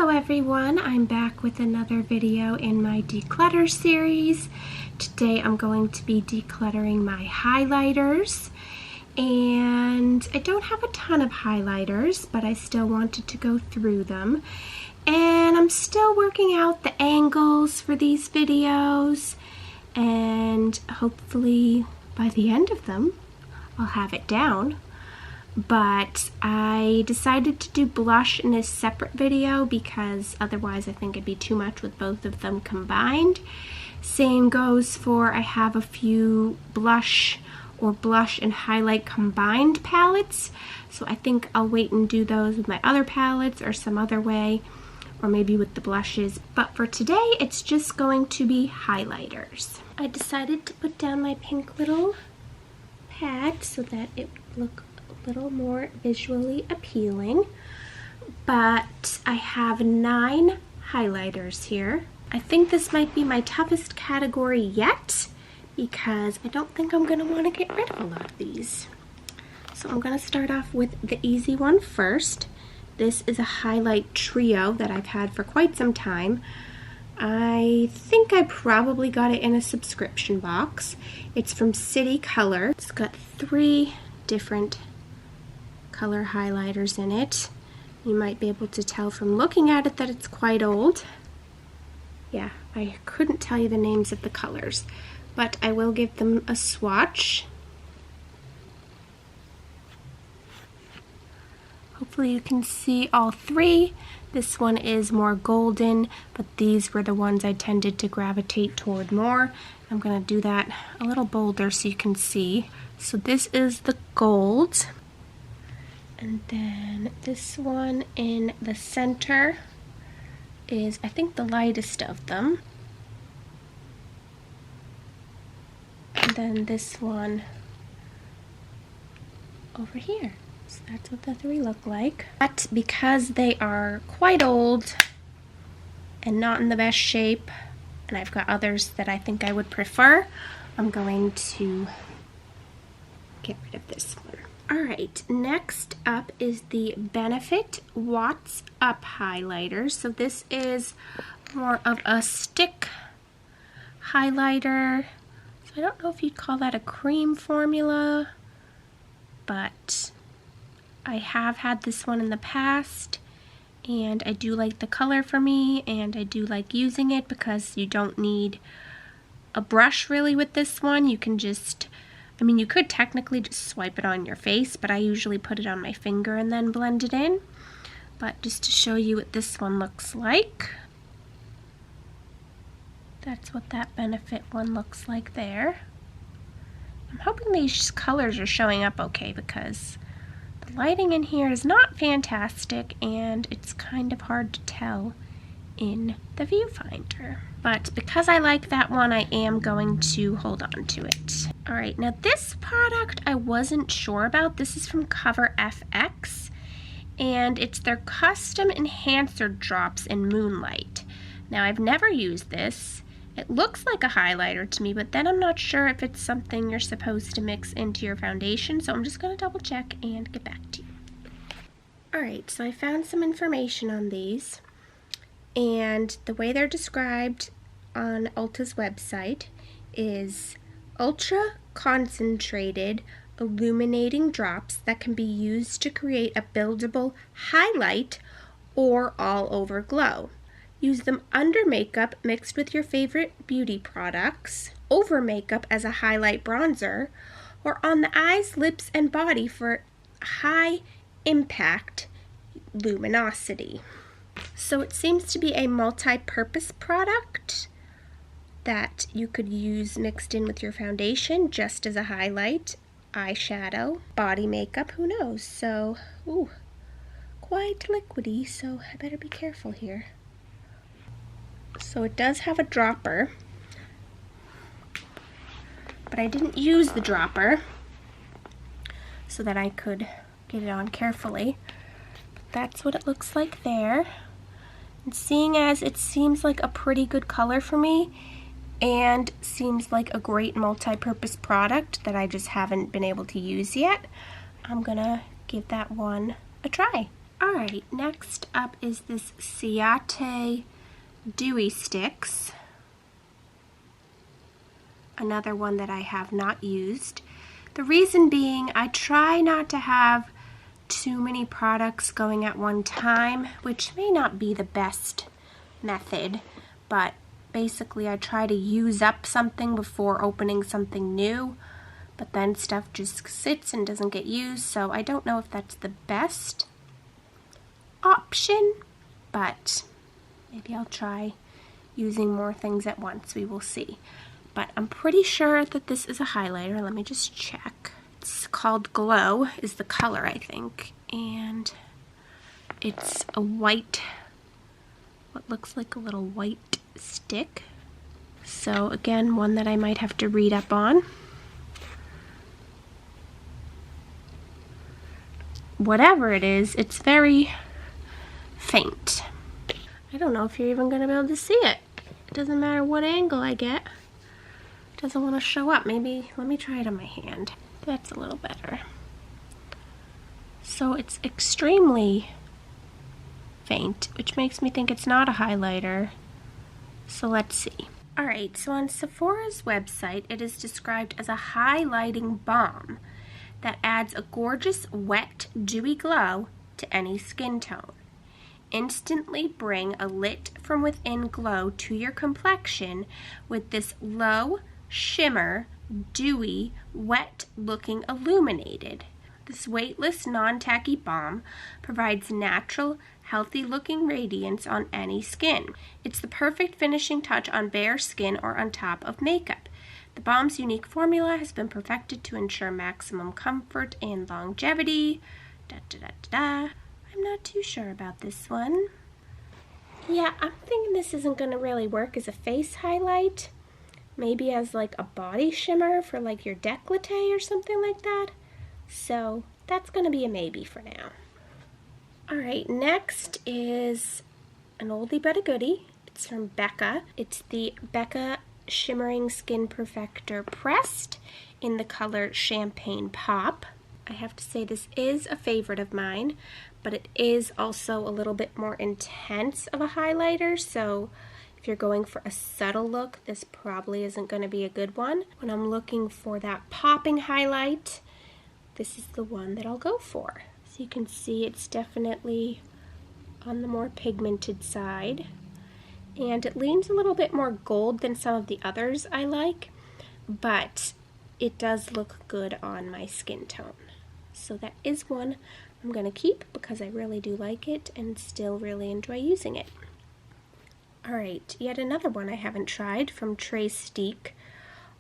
Hello everyone, I'm back with another video in my declutter series. Today I'm going to be decluttering my highlighters, and I don't have a ton of highlighters, but I still wanted to go through them. And I'm still working out the angles for these videos, and hopefully by the end of them I'll have it down. But I decided to do blush in a separate video because otherwise I think it'd be too much with both of them combined. Same goes for, I have a few blush and highlight combined palettes, so I think I'll wait and do those with my other palettes or some other way, or maybe with the blushes. But for today it's just going to be highlighters. I decided to put down my pink little pad so that it would look little more visually appealing, but I have 9 highlighters here. I think this might be my toughest category yet because I don't think I'm going to want to get rid of a lot of these. So I'm going to start off with the easy one first. This is a highlight trio that I've had for quite some time. I think I probably got it in a subscription box. It's from City Color. It's got 3 different color highlighters in it. You might be able to tell from looking at it that it's quite old. Yeah, I couldn't tell you the names of the colors, but I will give them a swatch. Hopefully you can see all 3. This one is more golden, but these were the ones I tended to gravitate toward more. I'm going to do that a little bolder so you can see. So this is the gold. And then this one in the center is, I think, the lightest of them. And then this one over here. So that's what the 3 look like. But because they are quite old and not in the best shape, and I've got others that I think I would prefer, I'm going to get rid of this one. Alright, next up is the Benefit Watts Up highlighter. So this is more of a stick highlighter. So I don't know if you'd call that a cream formula, but I have had this one in the past, and I do like the color for me, and I do like using it because you don't need a brush really with this one. You can just, I mean, you could technically just swipe it on your face, but I usually put it on my finger and then blend it in. But just to show you what this one looks like, that's what that Benefit one looks like there. I'm hoping these colors are showing up okay because the lighting in here is not fantastic and it's kind of hard to tell in the viewfinder. But because I like that one, I am going to hold on to it. Alright, now this product I wasn't sure about. This is from Cover FX, and it's their Custom Enhancer Drops in Moonlight. Now I've never used this. It looks like a highlighter to me, but then I'm not sure if it's something you're supposed to mix into your foundation, so I'm just going to double check and get back to you. Alright, so I found some information on these. And the way they're described on Ulta's website is ultra concentrated illuminating drops that can be used to create a buildable highlight or all over glow. Use them under makeup mixed with your favorite beauty products, over makeup as a highlight bronzer, or on the eyes, lips, and body for high impact luminosity. So it seems to be a multi-purpose product that you could use mixed in with your foundation just as a highlight, eyeshadow, body makeup, who knows. So, ooh, quite liquidy, so I better be careful here. So it does have a dropper, but I didn't use the dropper so that I could get it on carefully. That's what it looks like there. And seeing as it seems like a pretty good color for me and seems like a great multi-purpose product that I just haven't been able to use yet, I'm gonna give that one a try. Alright, next up is this Ciate Dewy Sticks. Another one that I have not used. The reason being, I try not to have too many products going at one time, which may not be the best method, but basically I try to use up something before opening something new, but then stuff just sits and doesn't get used, so I don't know if that's the best option, but maybe I'll try using more things at once. We will see. But I'm pretty sure that this is a highlighter. Let me just check. It's called Glow is the color, I think, and it's a white, what looks like a little white stick. So again, one that I might have to read up on. Whatever it is, it's very faint. I don't know if you're even going to be able to see it. It doesn't matter what angle I get. It doesn't want to show up. Maybe, let me try it on my hand. That's a little better. So it's extremely faint, which makes me think it's not a highlighter. So let's see. Alright, so on Sephora's website, it is described as a highlighting balm that adds a gorgeous, wet, dewy glow to any skin tone. Instantly bring a lit from within glow to your complexion with this low shimmer, dewy, wet looking illuminated. This weightless, non-tacky balm provides natural, healthy looking radiance on any skin. It's the perfect finishing touch on bare skin or on top of makeup. The balm's unique formula has been perfected to ensure maximum comfort and longevity. I'm not too sure about this one. Yeah, I'm thinking this isn't going to really work as a face highlight. Maybe as like a body shimmer for like your décolleté or something like that. So that's going to be a maybe for now. Alright, next is an oldie but a goodie. It's from Becca. It's the Becca Shimmering Skin Perfector Pressed in the color Champagne Pop. I have to say this is a favorite of mine, but it is also a little bit more intense of a highlighter, so if you're going for a subtle look, this probably isn't going to be a good one. When I'm looking for that popping highlight, this is the one that I'll go for. So you can see it's definitely on the more pigmented side, and it leans a little bit more gold than some of the others I like, but it does look good on my skin tone. So that is one I'm going to keep because I really do like it and still really enjoy using it. Alright, yet another one I haven't tried from Tracetique,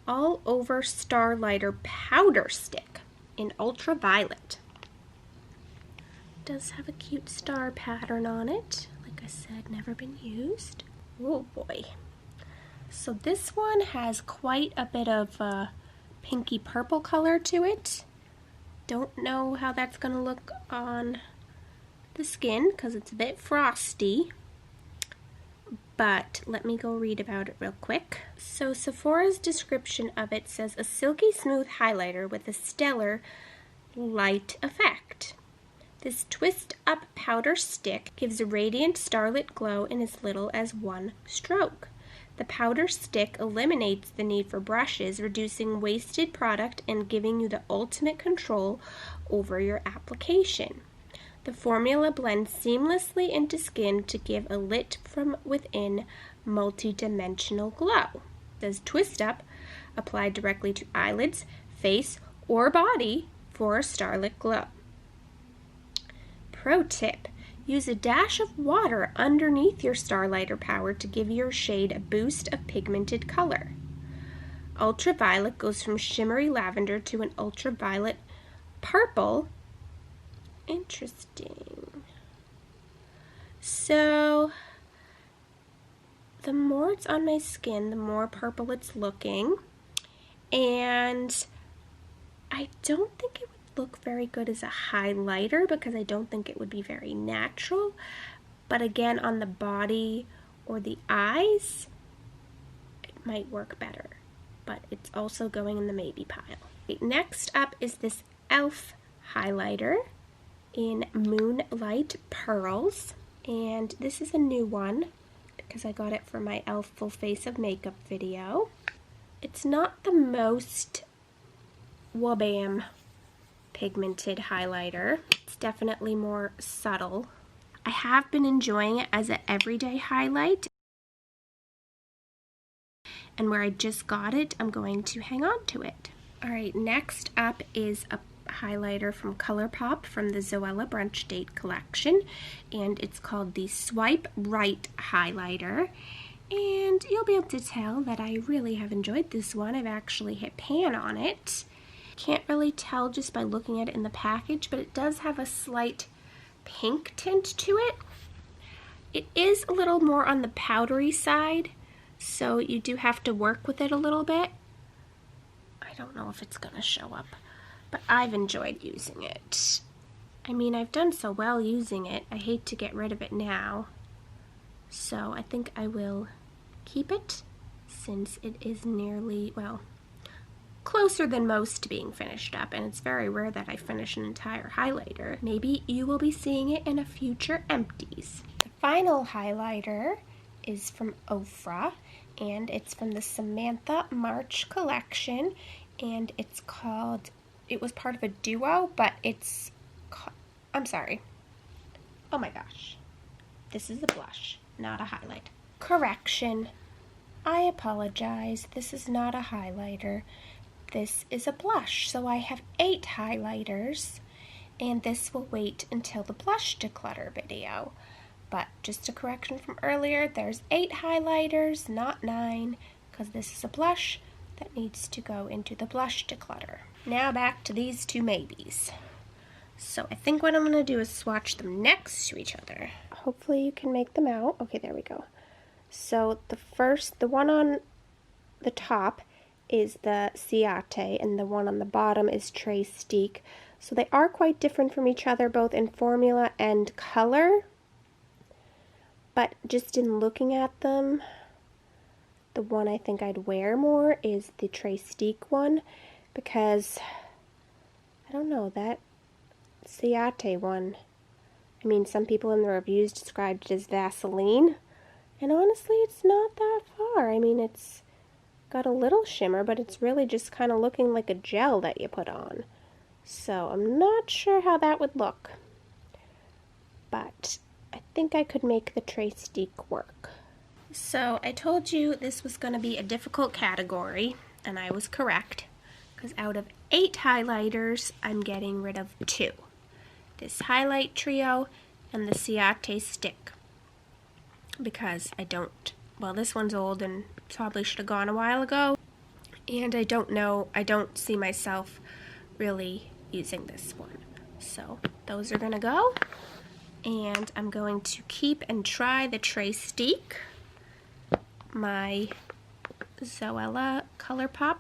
All Over Starlighter Powder Stick in Ultraviolet. It does have a cute star pattern on it. Like I said, never been used. Oh boy. So this one has quite a bit of pinky purple color to it. Don't know how that's going to look on the skin because it's a bit frosty, but let me go read about it real quick. So Sephora's description of it says a silky smooth highlighter with a stellar light effect. This twist up powder stick gives a radiant starlit glow in as little as one stroke. The powder stick eliminates the need for brushes, reducing wasted product and giving you the ultimate control over your application. The formula blends seamlessly into skin to give a lit from within multi-dimensional glow. It says twist up, applied directly to eyelids, face, or body for a starlit glow. Pro tip. Use a dash of water underneath your starlighter powder to give your shade a boost of pigmented color. Ultraviolet goes from shimmery lavender to an ultraviolet purple. Interesting. So, the more it's on my skin, the more purple it's looking. And I don't think it would look very good as a highlighter because I don't think it would be very natural, but again on the body or the eyes it might work better, but it's also going in the maybe pile. Next up is this e.l.f. highlighter in Moonlight Pearls, and this is a new one because I got it for my e.l.f. Full Face of Makeup video. It's not the most wabam pigmented highlighter. It's definitely more subtle. I have been enjoying it as an everyday highlight, and where I just got it, I'm going to hang on to it. Alright, next up is a highlighter from ColourPop from the Zoella Brunch Date collection, and it's called the Swipe Right highlighter, and you'll be able to tell that I really have enjoyed this one. I've actually hit pan on it. Can't really tell just by looking at it in the package, but it does have a slight pink tint to it. It is a little more on the powdery side, so you do have to work with it a little bit. I don't know if it's gonna show up, but I've enjoyed using it. I mean, I've done so well using it, I hate to get rid of it now. So I think I will keep it since it is nearly, well, closer than most to being finished up, and it's very rare that I finish an entire highlighter. Maybe you will be seeing it in a future empties. The final highlighter is from Ofra, and it's from the Samantha March collection, and it's called, it was part of a duo, but it's, I'm sorry. Oh my gosh. This is a blush, not a highlight. Correction. I apologize. This is not a highlighter. This is a blush. So I have 8 highlighters, and this will wait until the blush declutter video. But just a correction from earlier, there's 8 highlighters, not 9, because this is a blush that needs to go into the blush declutter. Now back to these two maybes. So I think what I'm going to do is swatch them next to each other. Hopefully you can make them out. Okay, there we go. So the one on the top is the Ciate, and the one on the bottom is Trace-Steak. So they are quite different from each other, both in formula and color. But just in looking at them, the one I think I'd wear more is the Trace-Steak one, because, I don't know, that Ciate one, I mean, some people in the reviews described it as Vaseline, and honestly, it's not that far. I mean, it's got a little shimmer, but it's really just kind of looking like a gel that you put on. So I'm not sure how that would look, but I think I could make the Trace-Steak work. So I told you this was going to be a difficult category, and I was correct, because out of 8 highlighters, I'm getting rid of 2. This highlight trio and the Ciate stick, because I don't, well, this one's old and probably should have gone a while ago, and I don't see myself really using this one. So those are gonna go, and I'm going to keep and try the Trace-Steak, my Zoella ColourPop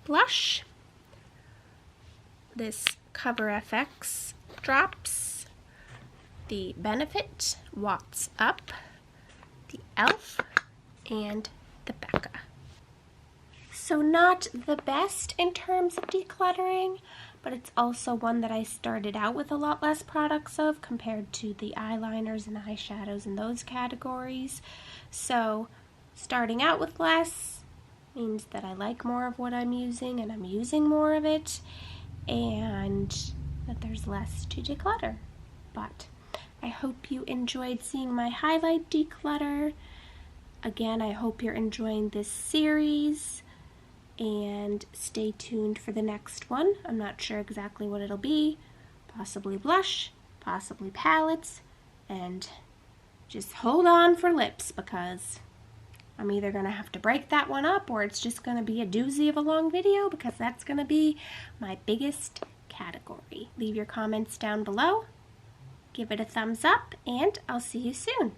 blush, this Cover FX drops, the Benefit Watts Up, the e.l.f., and the Becca. So not the best in terms of decluttering, but it's also one that I started out with a lot less products of compared to the eyeliners and eyeshadows in those categories. So starting out with less means that I like more of what I'm using, and I'm using more of it, and that there's less to declutter. But I hope you enjoyed seeing my highlight declutter. Again, I hope you're enjoying this series, and stay tuned for the next one. I'm not sure exactly what it'll be. Possibly blush, possibly palettes, and just hold on for lips, because I'm either going to have to break that one up, or it's just going to be a doozy of a long video, because that's going to be my biggest category. Leave your comments down below, give it a thumbs up, and I'll see you soon.